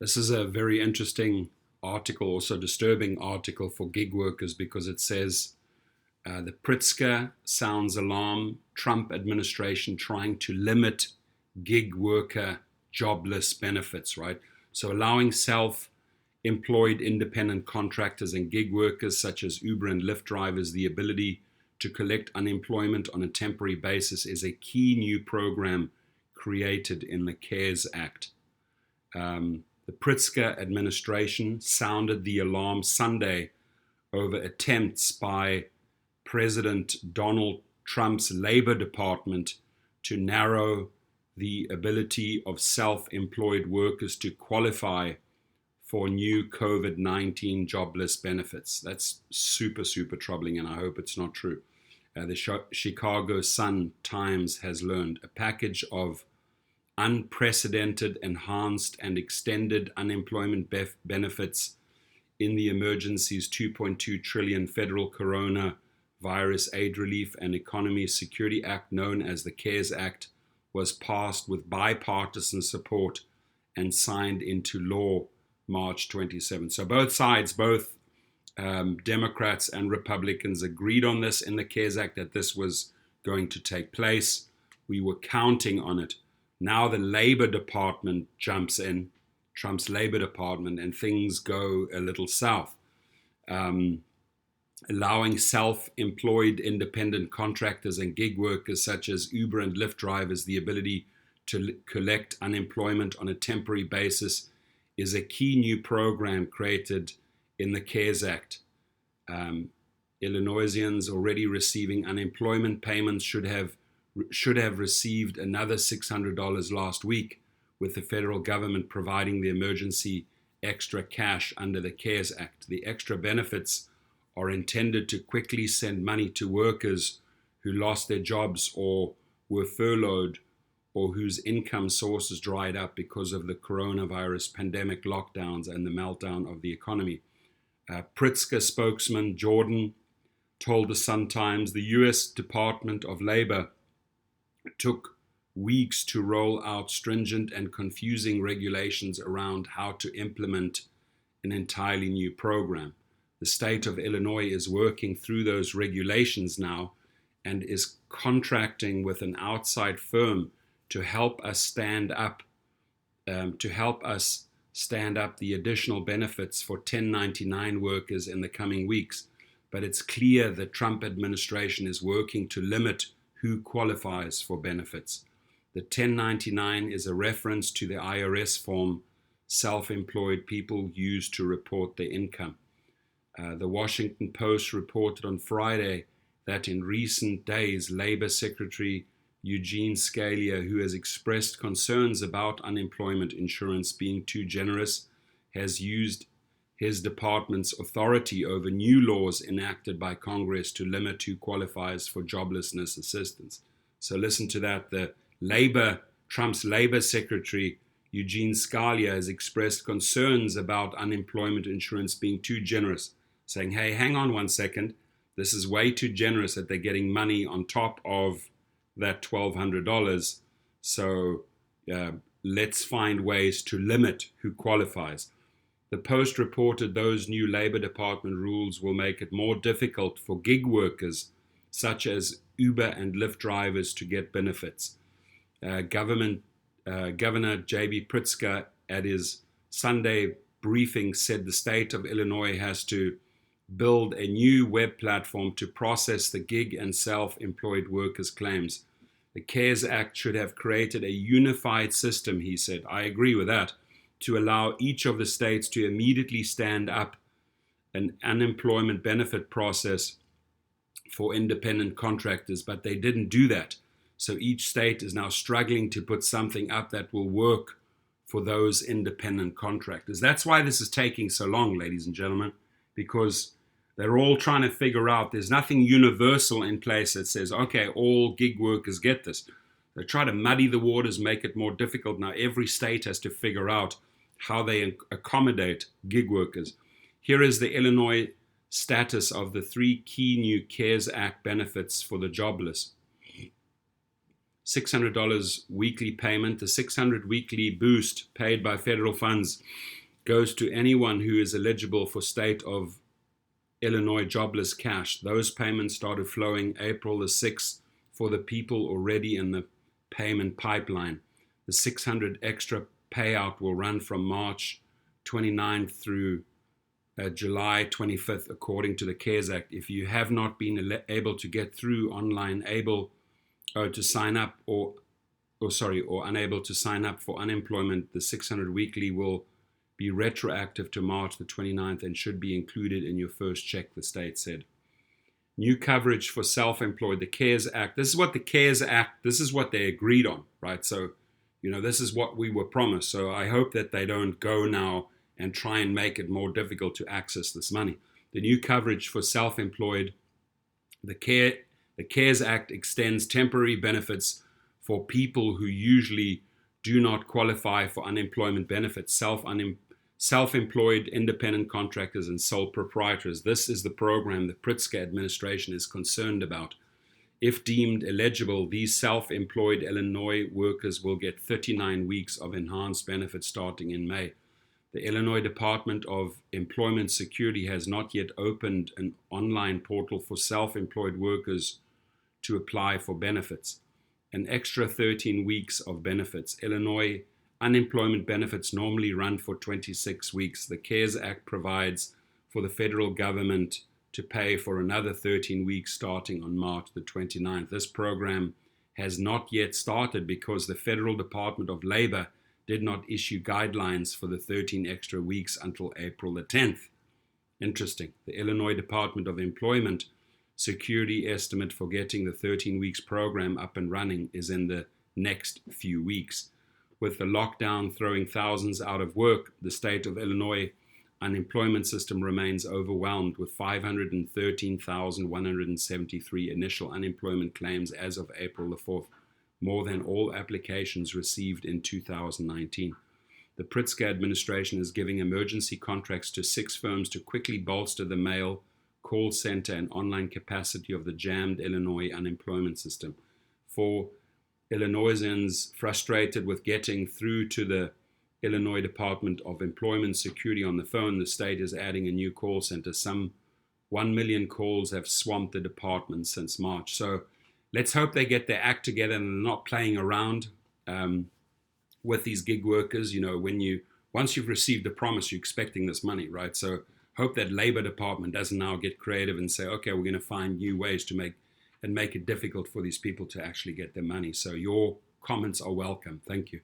This is a very interesting article, also disturbing article for gig workers because it says the Pritzker sounds alarm, Trump administration trying to limit gig worker jobless benefits, right? So allowing self-employed independent contractors and gig workers such as Uber and Lyft drivers the ability to collect unemployment on a temporary basis is a key new program created in the CARES Act. The Pritzker administration sounded the alarm Sunday over attempts by President Donald Trump's Labor Department to narrow the ability of self-employed workers to qualify for new COVID-19 jobless benefits. That's super, super troubling, and I hope it's not true. The Chicago Sun-Times has learned a package of unprecedented, enhanced, and extended unemployment benefits in the emergency's $2.2 trillion federal coronavirus aid relief and economy security act, known as the CARES Act, was passed with bipartisan support and signed into law March 27. So both sides, both Democrats and Republicans, agreed on this in the CARES Act, that this was going to take place. We were counting on it. Now the Labor Department jumps in, Trump's Labor Department, and things go a little south. Allowing self-employed independent contractors and gig workers such as Uber and Lyft drivers the ability to collect unemployment on a temporary basis is a key new program created in the CARES Act. Illinoisans already receiving unemployment payments should have received another $600 last week, with the federal government providing the emergency extra cash under the CARES Act. The extra benefits are intended to quickly send money to workers who lost their jobs or were furloughed, or whose income sources dried up because of the coronavirus pandemic lockdowns and the meltdown of the economy. Pritzker spokesman Jordan told the Sun-Times the U.S. Department of Labor took weeks to roll out stringent and confusing regulations around how to implement an entirely new program. The state of Illinois is working through those regulations now and is contracting with an outside firm to help us stand up the additional benefits for 1099 workers in the coming weeks. But it's clear the Trump administration is working to limit who qualifies for benefits. The 1099 is a reference to the IRS form self-employed people use to report their income. The Washington Post reported on Friday that in recent days, Labor Secretary Eugene Scalia, who has expressed concerns about unemployment insurance being too generous, has used his department's authority over new laws enacted by Congress to limit who qualifies for joblessness assistance. So listen to that. Trump's Labor Secretary, Eugene Scalia, has expressed concerns about unemployment insurance being too generous, saying, hey, hang on one second. This is way too generous that they're getting money on top of that $1,200. So let's find ways to limit who qualifies. The Post reported those new Labor Department rules will make it more difficult for gig workers, such as Uber and Lyft drivers, to get benefits. Governor J.B. Pritzker, at his Sunday briefing, said the state of Illinois has to build a new web platform to process the gig and self-employed workers' claims. The CARES Act should have created a unified system, he said. I agree with that, to allow each of the states to immediately stand up an unemployment benefit process for independent contractors, but they didn't do that. So each state is now struggling to put something up that will work for those independent contractors. That's why this is taking so long, ladies and gentlemen, because they're all trying to figure out, there's nothing universal in place that says, okay, all gig workers get this. They try to muddy the waters, make it more difficult. Now every state has to figure out how they accommodate gig workers. Here is the Illinois status of the three key new CARES Act benefits for the jobless. $600 weekly payment. The $600 weekly boost paid by federal funds goes to anyone who is eligible for state of Illinois jobless cash. Those payments started flowing April the 6th for the people already in the payment pipeline. The 600 extra payout will run from March 29th through July 25th, according to the CARES Act. If you have not been able to get through online, to sign up or unable to sign up for unemployment, the 600 weekly will be retroactive to March the 29th and should be included in your first check, the state said. New coverage for self-employed, the CARES Act. This is what the CARES Act, this is what they agreed on, right? So, this is what we were promised. So I hope that they don't go now and try and make it more difficult to access this money. The new coverage for self-employed, the CARES Act extends temporary benefits for people who usually do not qualify for unemployment benefits, self-employed, independent contractors, and sole proprietors. This is the program the Pritzker administration is concerned about. If deemed eligible, these self-employed Illinois workers will get 39 weeks of enhanced benefits starting in May. The Illinois Department of Employment Security has not yet opened an online portal for self-employed workers to apply for benefits. An extra 13 weeks of benefits. Illinois unemployment benefits normally run for 26 weeks. The CARES Act provides for the federal government to pay for another 13 weeks starting on March the 29th. This program has not yet started because the Federal Department of Labor did not issue guidelines for the 13 extra weeks until April the 10th. Interesting. The Illinois Department of Employment Security estimate for getting the 13 weeks program up and running is in the next few weeks. With the lockdown throwing thousands out of work, the state of Illinois unemployment system remains overwhelmed with 513,173 initial unemployment claims as of April the 4th, more than all applications received in 2019. The Pritzker administration is giving emergency contracts to 6 firms to quickly bolster the mail, call center, and online capacity of the jammed Illinois unemployment system. For Illinoisans frustrated with getting through to the Illinois Department of Employment Security on the phone, the state is adding a new call center. Some 1 million calls have swamped the department since March. So let's hope they get their act together and they're not playing around with these gig workers. Once you've received the promise, you're expecting this money, right? So hope that Labor Department doesn't now get creative and say, okay, we're going to find new ways to make it difficult for these people to actually get their money. So your comments are welcome. Thank you.